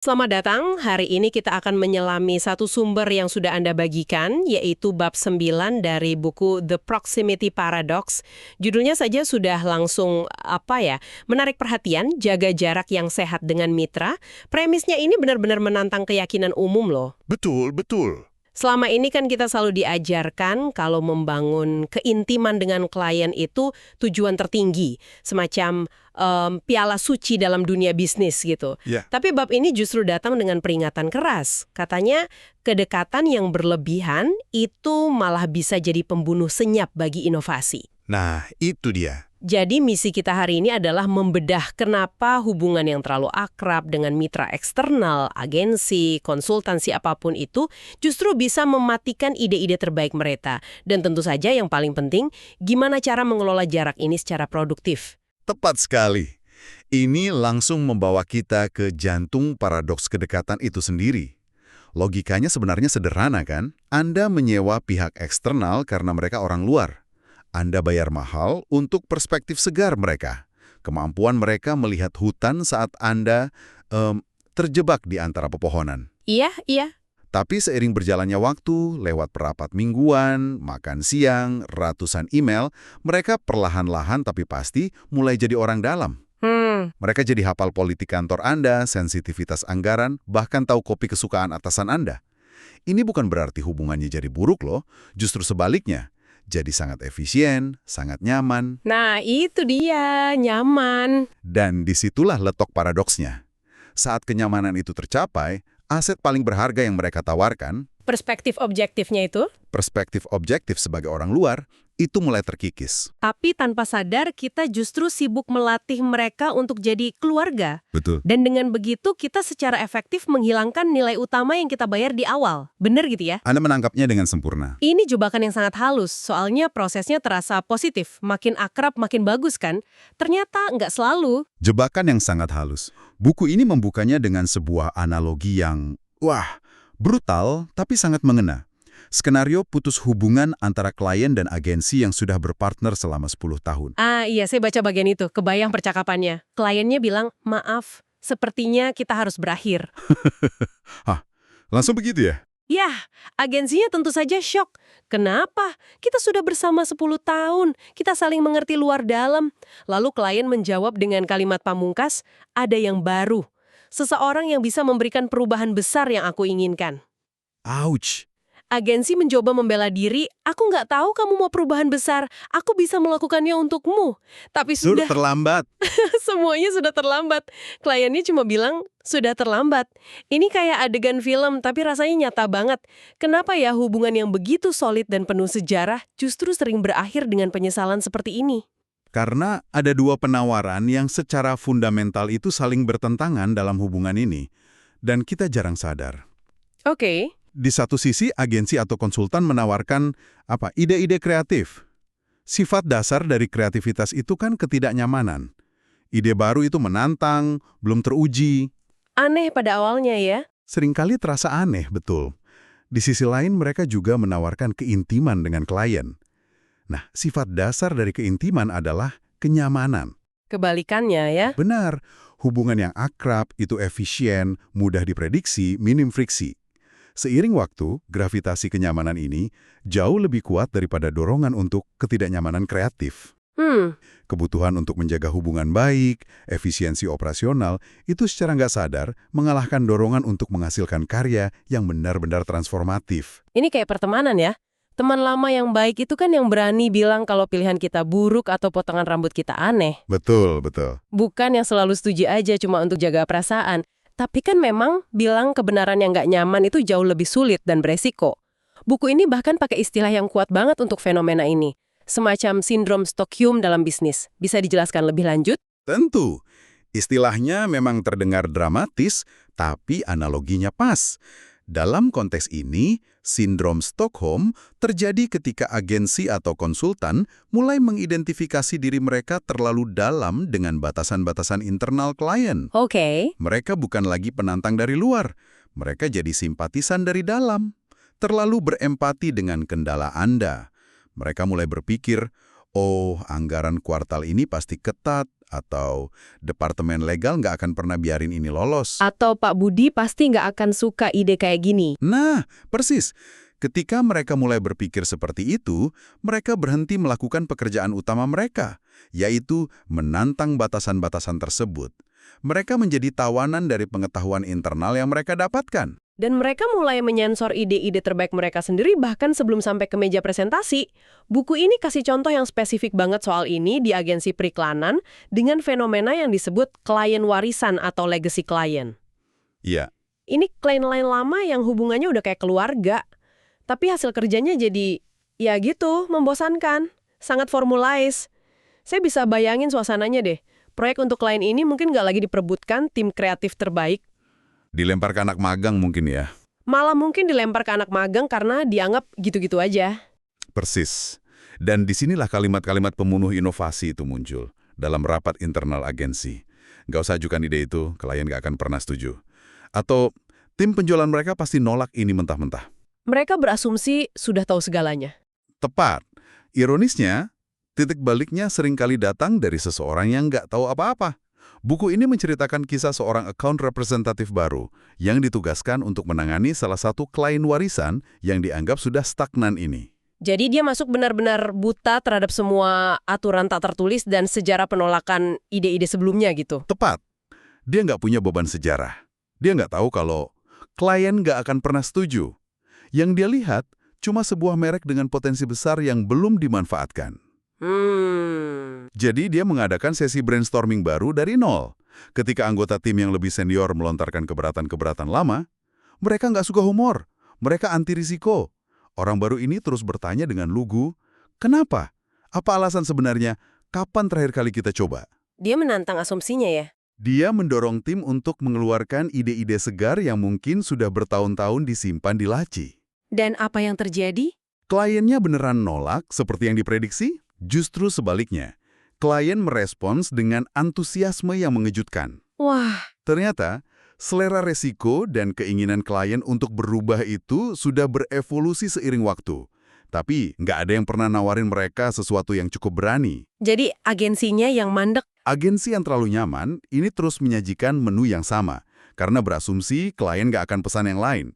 Selamat datang, hari ini kita akan menyelami satu sumber yang sudah Anda bagikan, yaitu bab 9 dari buku The Proximity Paradox. Judulnya saja sudah langsung, menarik perhatian, jaga jarak yang sehat dengan mitra. Premisnya ini benar-benar menantang keyakinan umum loh. Betul, betul. Selama ini kan kita selalu diajarkan kalau membangun keintiman dengan klien itu tujuan tertinggi, semacam piala suci dalam dunia bisnis gitu. Ya. Tapi bab ini justru datang dengan peringatan keras. Katanya kedekatan yang berlebihan itu malah bisa jadi pembunuh senyap bagi inovasi. Nah, itu dia. Jadi misi kita hari ini adalah membedah kenapa hubungan yang terlalu akrab dengan mitra eksternal, agensi, konsultansi apapun itu justru bisa mematikan ide-ide terbaik mereka. Dan tentu saja yang paling penting, gimana cara mengelola jarak ini secara produktif. Tepat sekali. Ini langsung membawa kita ke jantung paradoks kedekatan itu sendiri. Logikanya sebenarnya sederhana kan? Anda menyewa pihak eksternal karena mereka orang luar. Anda bayar mahal untuk perspektif segar mereka. Kemampuan mereka melihat hutan saat Anda terjebak di antara pepohonan. Iya. Tapi seiring berjalannya waktu, lewat perapat mingguan, makan siang, ratusan email, mereka perlahan-lahan tapi pasti mulai jadi orang dalam. Mereka jadi hafal politik kantor Anda, sensitivitas anggaran, bahkan tahu kopi kesukaan atasan Anda. Ini bukan berarti hubungannya jadi buruk loh, justru sebaliknya. Jadi sangat efisien, sangat nyaman. Nah, itu dia, nyaman. Dan disitulah letak paradoksnya. Saat kenyamanan itu tercapai, aset paling berharga yang mereka tawarkan, Perspektif objektifnya itu. perspektif objektif sebagai orang luar, itu mulai terkikis. Tapi tanpa sadar kita justru sibuk melatih mereka untuk jadi keluarga. Betul. Dan dengan begitu kita secara efektif menghilangkan nilai utama yang kita bayar di awal. Bener gitu ya? Anda menangkapnya dengan sempurna. Ini jebakan yang sangat halus, soalnya prosesnya terasa positif. Makin akrab, makin bagus kan? Ternyata nggak selalu. Jebakan yang sangat halus. Buku ini membukanya dengan sebuah analogi yang, brutal tapi sangat mengena. Skenario putus hubungan antara klien dan agensi yang sudah berpartner selama 10 tahun. Iya, saya baca bagian itu. Kebayang percakapannya. Kliennya bilang, maaf, sepertinya kita harus berakhir. Langsung begitu ya? Yah, agensinya tentu saja syok. Kenapa? Kita sudah bersama 10 tahun. Kita saling mengerti luar dalam. Lalu klien menjawab dengan kalimat pamungkas, ada yang baru. Seseorang yang bisa memberikan perubahan besar yang aku inginkan. Ouch! Agensi mencoba membela diri, aku nggak tahu kamu mau perubahan besar, aku bisa melakukannya untukmu. Tapi sudah, terlambat. semuanya sudah terlambat. Kliennya cuma bilang, sudah terlambat. Ini kayak adegan film, tapi rasanya nyata banget. Kenapa ya hubungan yang begitu solid dan penuh sejarah justru sering berakhir dengan penyesalan seperti ini? Karena ada dua penawaran yang secara fundamental itu saling bertentangan dalam hubungan ini. Dan kita jarang sadar. Oke. Di satu sisi, agensi atau konsultan menawarkan ide-ide kreatif. Sifat dasar dari kreativitas itu kan ketidaknyamanan. Ide baru itu menantang, belum teruji. Aneh pada awalnya ya. Seringkali terasa aneh, betul. Di sisi lain, mereka juga menawarkan keintiman dengan klien. Nah, sifat dasar dari keintiman adalah kenyamanan. Kebalikannya ya. Benar, hubungan yang akrab itu efisien, mudah diprediksi, minim friksi. Seiring waktu, gravitasi kenyamanan ini jauh lebih kuat daripada dorongan untuk ketidaknyamanan kreatif. Kebutuhan untuk menjaga hubungan baik, efisiensi operasional, itu secara nggak sadar mengalahkan dorongan untuk menghasilkan karya yang benar-benar transformatif. Ini kayak pertemanan ya. Teman lama yang baik itu kan yang berani bilang kalau pilihan kita buruk atau potongan rambut kita aneh. Betul, betul. Bukan yang selalu setuju aja cuma untuk jaga perasaan. Tapi kan memang bilang kebenaran yang nggak nyaman itu jauh lebih sulit dan beresiko. Buku ini bahkan pakai istilah yang kuat banget untuk fenomena ini. Semacam sindrom Stockholm dalam bisnis. Bisa dijelaskan lebih lanjut? Tentu. Istilahnya memang terdengar dramatis, tapi analoginya pas. Dalam konteks ini, sindrom Stockholm terjadi ketika agensi atau konsultan mulai mengidentifikasi diri mereka terlalu dalam dengan batasan-batasan internal klien. Oke. Mereka bukan lagi penantang dari luar, mereka jadi simpatisan dari dalam. Terlalu berempati dengan kendala Anda. Mereka mulai berpikir, oh, anggaran kuartal ini pasti ketat, atau departemen legal nggak akan pernah biarin ini lolos. Atau Pak Budi pasti nggak akan suka ide kayak gini. Nah, persis. Ketika mereka mulai berpikir seperti itu, mereka berhenti melakukan pekerjaan utama mereka, yaitu menantang batasan-batasan tersebut. Mereka menjadi tawanan dari pengetahuan internal yang mereka dapatkan. Dan mereka mulai menyensor ide-ide terbaik mereka sendiri bahkan sebelum sampai ke meja presentasi. Buku ini kasih contoh yang spesifik banget soal ini di agensi periklanan dengan fenomena yang disebut klien warisan atau legacy client. Iya. Ini klien-klien lama yang hubungannya udah kayak keluarga. Tapi hasil kerjanya jadi, ya gitu, membosankan. Sangat formulais. Saya bisa bayangin suasananya deh. Proyek untuk klien ini mungkin nggak lagi diperebutkan tim kreatif terbaik. Dilempar ke anak magang mungkin ya. Malah mungkin dilempar ke anak magang karena dianggap gitu-gitu aja. Persis. Dan disinilah kalimat-kalimat pembunuh inovasi itu muncul dalam rapat internal agensi. Nggak usah ajukan ide itu, klien nggak akan pernah setuju. Atau tim penjualan mereka pasti nolak ini mentah-mentah. Mereka berasumsi sudah tahu segalanya. Tepat. Ironisnya, titik baliknya seringkali datang dari seseorang yang nggak tahu apa-apa. Buku ini menceritakan kisah seorang account representatif baru yang ditugaskan untuk menangani salah satu klien warisan yang dianggap sudah stagnan ini. Jadi dia masuk benar-benar buta terhadap semua aturan tak tertulis dan sejarah penolakan ide-ide sebelumnya gitu. Tepat. Dia nggak punya beban sejarah. Dia nggak tahu kalau klien nggak akan pernah setuju. Yang dia lihat cuma sebuah merek dengan potensi besar yang belum dimanfaatkan. Jadi dia mengadakan sesi brainstorming baru dari nol. Ketika anggota tim yang lebih senior melontarkan keberatan-keberatan lama, mereka nggak suka humor, mereka anti risiko. Orang baru ini terus bertanya dengan lugu, kenapa? Apa alasan sebenarnya? Kapan terakhir kali kita coba? Dia menantang asumsinya ya? Dia mendorong tim untuk mengeluarkan ide-ide segar yang mungkin sudah bertahun-tahun disimpan di laci. Dan apa yang terjadi? Kliennya beneran nolak seperti yang diprediksi? Justru sebaliknya, klien merespons dengan antusiasme yang mengejutkan. Wah, Ternyata, selera resiko dan keinginan klien untuk berubah itu sudah berevolusi seiring waktu. Tapi nggak ada yang pernah nawarin mereka sesuatu yang cukup berani. jadi agensinya yang mandek. Agensi yang terlalu nyaman ini terus menyajikan menu yang sama, karena berasumsi klien nggak akan pesan yang lain.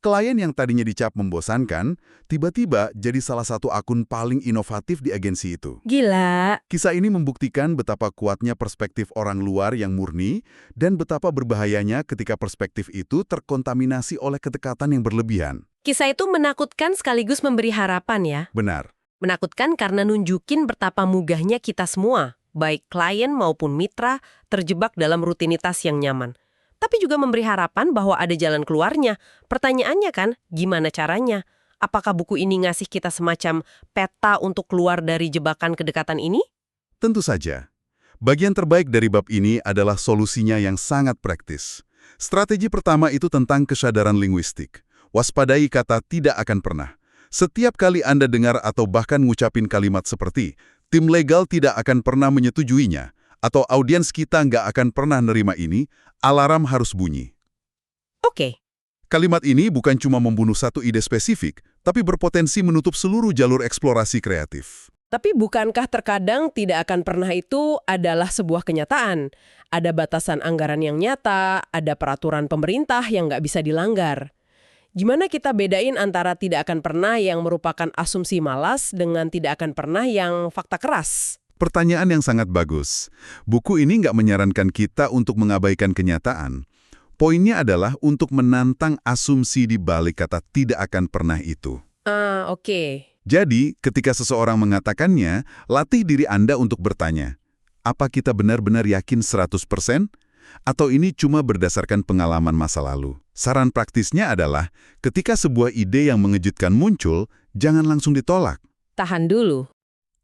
Klien yang tadinya dicap membosankan, tiba-tiba jadi salah satu akun paling inovatif di agensi itu. Gila. Kisah ini membuktikan betapa kuatnya perspektif orang luar yang murni dan betapa berbahayanya ketika perspektif itu terkontaminasi oleh kedekatan yang berlebihan. Kisah itu menakutkan sekaligus memberi harapan ya. Benar. Menakutkan karena nunjukin betapa mugahnya kita semua, baik klien maupun mitra, terjebak dalam rutinitas yang nyaman. Tapi juga memberi harapan bahwa ada jalan keluarnya. Pertanyaannya kan, gimana caranya? Apakah buku ini ngasih kita semacam peta untuk keluar dari jebakan kedekatan ini? Tentu saja. Bagian terbaik dari bab ini adalah solusinya yang sangat praktis. Strategi pertama itu tentang kesadaran linguistik. Waspadai kata tidak akan pernah. Setiap kali Anda dengar atau bahkan ngucapin kalimat seperti, tim legal tidak akan pernah menyetujuinya, atau audiens kita nggak akan pernah nerima ini, alarm harus bunyi. Oke. Kalimat ini bukan cuma membunuh satu ide spesifik, tapi berpotensi menutup seluruh jalur eksplorasi kreatif. Tapi bukankah terkadang tidak akan pernah itu adalah sebuah kenyataan? Ada batasan anggaran yang nyata, ada peraturan pemerintah yang nggak bisa dilanggar. Gimana kita bedain antara tidak akan pernah yang merupakan asumsi malas dengan tidak akan pernah yang fakta keras? Pertanyaan yang sangat bagus. Buku ini nggak menyarankan kita untuk mengabaikan kenyataan. Poinnya adalah untuk menantang asumsi di balik kata tidak akan pernah itu. Oke. Jadi, ketika seseorang mengatakannya, latih diri Anda untuk bertanya, apa kita benar-benar yakin 100%? Atau ini cuma berdasarkan pengalaman masa lalu? Saran praktisnya adalah, ketika sebuah ide yang mengejutkan muncul, jangan langsung ditolak. Tahan dulu.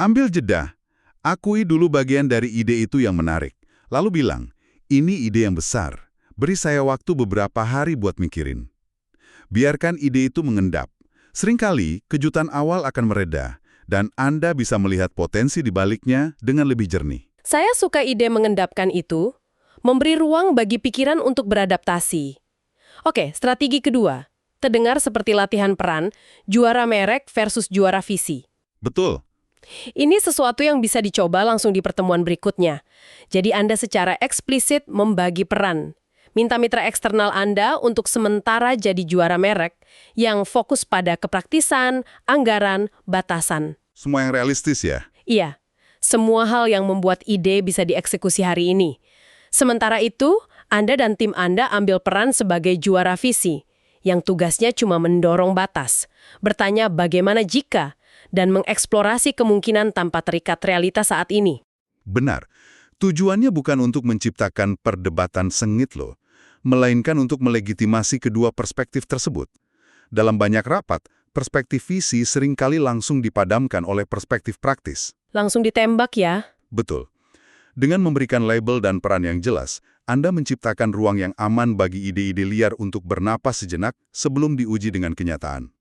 Ambil jeda. Akui dulu bagian dari ide itu yang menarik. Lalu bilang, ini ide yang besar. Beri saya waktu beberapa hari buat mikirin. Biarkan ide itu mengendap. Seringkali, kejutan awal akan mereda, dan Anda bisa melihat potensi di baliknya dengan lebih jernih. Saya suka ide mengendapkan itu, memberi ruang bagi pikiran untuk beradaptasi. Oke, strategi kedua. Terdengar seperti latihan peran, juara merek versus juara visi. Betul. Ini sesuatu yang bisa dicoba langsung di pertemuan berikutnya. Jadi Anda secara eksplisit membagi peran. Minta mitra eksternal Anda untuk sementara jadi juara merek yang fokus pada kepraktisan, anggaran, batasan. Semua yang realistis ya? Iya, semua hal yang membuat ide bisa dieksekusi hari ini. Sementara itu, Anda dan tim Anda ambil peran sebagai juara visi, yang tugasnya cuma mendorong batas, bertanya bagaimana jika, dan mengeksplorasi kemungkinan tanpa terikat realitas saat ini. Benar. Tujuannya bukan untuk menciptakan perdebatan sengit loh, melainkan untuk melegitimasi kedua perspektif tersebut. Dalam banyak rapat, perspektif visi seringkali langsung dipadamkan oleh perspektif praktis. Langsung ditembak ya? Betul. Dengan memberikan label dan peran yang jelas, Anda menciptakan ruang yang aman bagi ide-ide liar untuk bernapas sejenak sebelum diuji dengan kenyataan.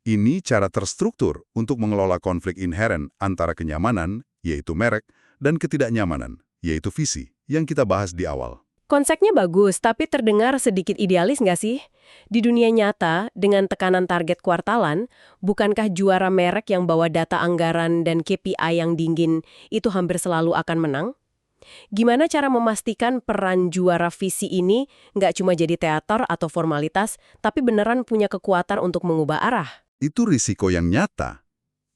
Ini cara terstruktur untuk mengelola konflik inheren antara kenyamanan, yaitu merek, dan ketidaknyamanan, yaitu visi, yang kita bahas di awal. Konsepnya bagus, tapi terdengar sedikit idealis nggak sih? Di dunia nyata, dengan tekanan target kuartalan, bukankah juara merek yang bawa data anggaran dan KPI yang dingin itu hampir selalu akan menang? Gimana cara memastikan peran juara visi ini nggak cuma jadi teater atau formalitas, tapi beneran punya kekuatan untuk mengubah arah? Itu risiko yang nyata.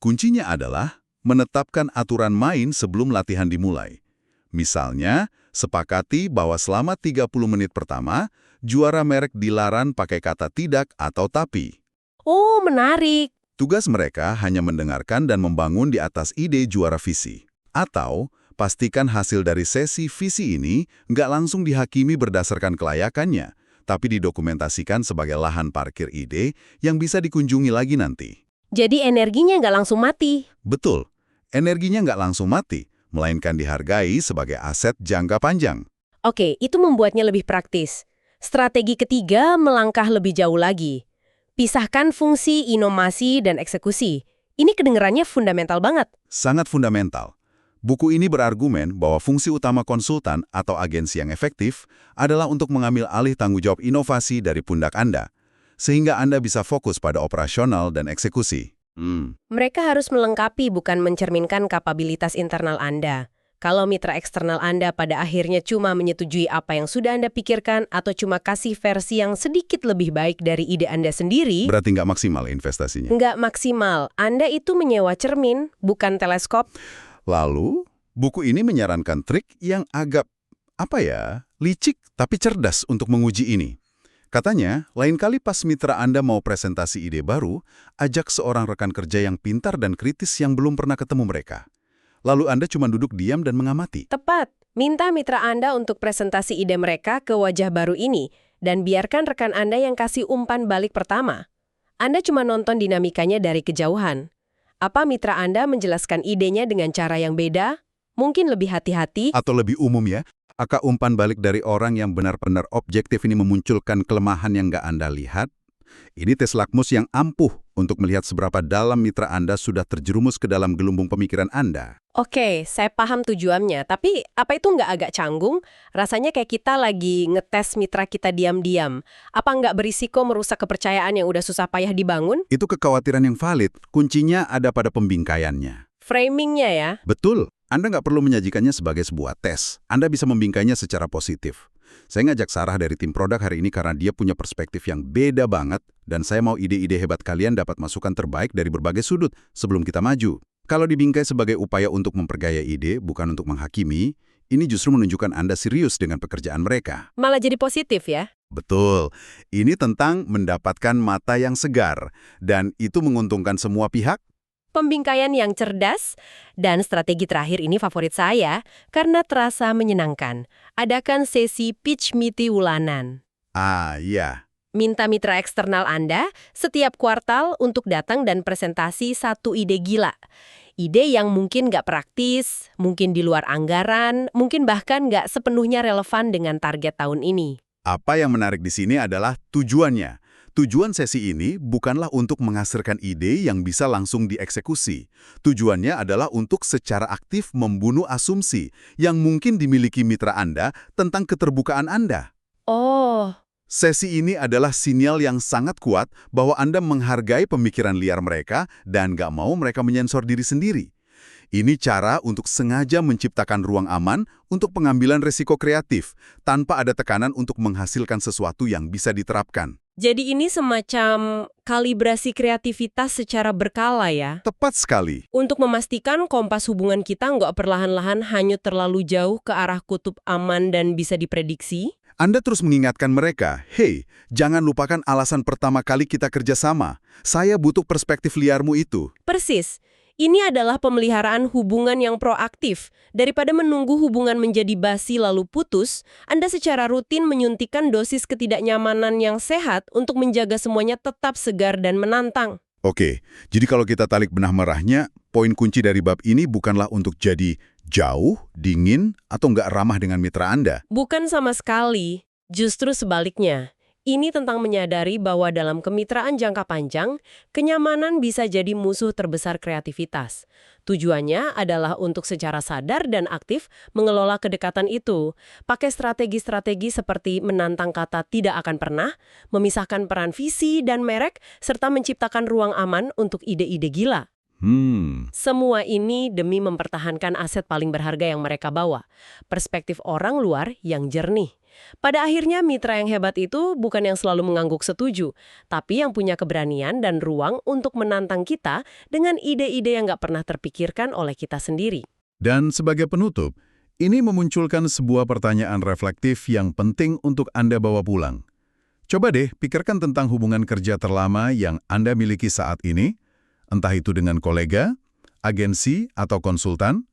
Kuncinya adalah menetapkan aturan main sebelum latihan dimulai. Misalnya, sepakati bahwa selama 30 menit pertama, juara merek dilarang pakai kata tidak atau tapi. Oh, menarik. Tugas mereka hanya mendengarkan dan membangun di atas ide juara visi. Atau, pastikan hasil dari sesi visi ini nggak langsung dihakimi berdasarkan kelayakannya, tapi didokumentasikan sebagai lahan parkir ide yang bisa dikunjungi lagi nanti. Jadi energinya nggak langsung mati. Betul, energinya nggak langsung mati, melainkan dihargai sebagai aset jangka panjang. Oke, itu membuatnya lebih praktis. Strategi ketiga melangkah lebih jauh lagi. Pisahkan fungsi, inovasi, dan eksekusi. Ini kedengarannya fundamental banget. Sangat fundamental. Buku ini berargumen bahwa fungsi utama konsultan atau agensi yang efektif adalah untuk mengambil alih tanggung jawab inovasi dari pundak Anda, sehingga Anda bisa fokus pada operasional dan eksekusi. Mereka harus melengkapi bukan mencerminkan kapabilitas internal Anda. Kalau mitra eksternal Anda pada akhirnya cuma menyetujui apa yang sudah Anda pikirkan atau cuma kasih versi yang sedikit lebih baik dari ide Anda sendiri, Berarti nggak maksimal investasinya. nggak maksimal. Anda itu menyewa cermin, bukan teleskop. Lalu, buku ini menyarankan trik yang agak, licik tapi cerdas untuk menguji ini. Katanya, lain kali pas mitra Anda mau presentasi ide baru, ajak seorang rekan kerja yang pintar dan kritis yang belum pernah ketemu mereka. Lalu Anda cuma duduk diam dan mengamati. Tepat. Minta mitra Anda untuk presentasi ide mereka ke wajah baru ini, dan biarkan rekan Anda yang kasih umpan balik pertama. Anda cuma nonton dinamikanya dari kejauhan. Apa mitra Anda menjelaskan idenya dengan cara yang beda? Mungkin lebih hati-hati? Atau lebih umum ya, umpan balik dari orang yang benar-benar objektif ini memunculkan kelemahan yang nggak Anda lihat? Ini tes lakmus yang ampuh untuk melihat seberapa dalam mitra Anda sudah terjerumus ke dalam gelembung pemikiran Anda. Oke, saya paham tujuannya. Tapi apa itu nggak agak canggung? Rasanya kayak kita lagi ngetes mitra kita diam-diam. Apa nggak berisiko merusak kepercayaan yang udah susah payah dibangun? Itu kekhawatiran yang valid. Kuncinya ada pada pembingkaiannya. Framingnya ya? Betul. Anda nggak perlu menyajikannya sebagai sebuah tes. Anda bisa membingkainya secara positif. Saya ngajak Sarah dari tim produk hari ini karena dia punya perspektif yang beda banget, dan saya mau ide-ide hebat kalian dapat masukan terbaik dari berbagai sudut sebelum kita maju. Kalau dibingkai sebagai upaya untuk memperkaya ide, bukan untuk menghakimi, ini justru menunjukkan Anda serius dengan pekerjaan mereka. Malah jadi positif ya? Betul. Ini tentang mendapatkan mata yang segar, dan itu menguntungkan semua pihak. Pembingkaian yang cerdas, dan strategi terakhir ini favorit saya karena terasa menyenangkan. Adakan sesi pitch meeting bulanan. Ah, iya. Minta mitra eksternal Anda setiap kuartal untuk datang dan presentasi satu ide gila. Ide yang mungkin nggak praktis, mungkin di luar anggaran, mungkin bahkan nggak sepenuhnya relevan dengan target tahun ini. Apa yang menarik di sini adalah tujuannya. Tujuan sesi ini bukanlah untuk menghasilkan ide yang bisa langsung dieksekusi. Tujuannya adalah untuk secara aktif membunuh asumsi yang mungkin dimiliki mitra Anda tentang keterbukaan Anda. Oh, Sesi ini adalah sinyal yang sangat kuat bahwa Anda menghargai pemikiran liar mereka dan nggak mau mereka menyensor diri sendiri. Ini cara untuk sengaja menciptakan ruang aman untuk pengambilan risiko kreatif, tanpa ada tekanan untuk menghasilkan sesuatu yang bisa diterapkan. Jadi ini semacam kalibrasi kreativitas secara berkala ya? Tepat sekali. Untuk memastikan kompas hubungan kita nggak perlahan-lahan hanyut terlalu jauh ke arah kutub aman dan bisa diprediksi? Anda terus mengingatkan mereka, "Hei, jangan lupakan alasan pertama kali kita kerjasama. Saya butuh perspektif liarmu itu." Persis. Ini adalah pemeliharaan hubungan yang proaktif. Daripada menunggu hubungan menjadi basi lalu putus, Anda secara rutin menyuntikkan dosis ketidaknyamanan yang sehat untuk menjaga semuanya tetap segar dan menantang. Oke, jadi kalau kita tarik benang merahnya, poin kunci dari bab ini bukanlah untuk jadi jauh, dingin, atau nggak ramah dengan mitra Anda. Bukan sama sekali. Justru sebaliknya. Ini tentang menyadari bahwa dalam kemitraan jangka panjang, kenyamanan bisa jadi musuh terbesar kreativitas. Tujuannya adalah untuk secara sadar dan aktif mengelola kedekatan itu. Pakai strategi-strategi seperti menantang kata tidak akan pernah, memisahkan peran visi dan merek, serta menciptakan ruang aman untuk ide-ide gila. Semua ini demi mempertahankan aset paling berharga yang mereka bawa, perspektif orang luar yang jernih. Pada akhirnya mitra yang hebat itu bukan yang selalu mengangguk setuju, tapi yang punya keberanian dan ruang untuk menantang kita dengan ide-ide yang nggak pernah terpikirkan oleh kita sendiri. Dan sebagai penutup, ini memunculkan sebuah pertanyaan reflektif yang penting untuk Anda bawa pulang. Coba deh pikirkan tentang hubungan kerja terlama yang Anda miliki saat ini, entah itu dengan kolega, agensi, atau konsultan.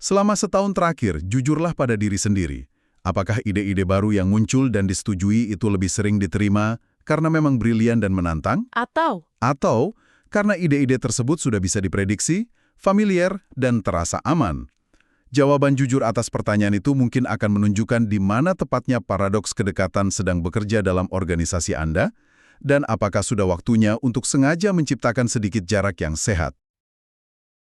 Selama setahun terakhir, jujurlah pada diri sendiri. Apakah ide-ide baru yang muncul dan disetujui itu lebih sering diterima karena memang brilian dan menantang? Atau karena ide-ide tersebut sudah bisa diprediksi, familiar, dan terasa aman? Jawaban jujur atas pertanyaan itu mungkin akan menunjukkan di mana tepatnya paradoks kedekatan sedang bekerja dalam organisasi Anda, dan apakah sudah waktunya untuk sengaja menciptakan sedikit jarak yang sehat.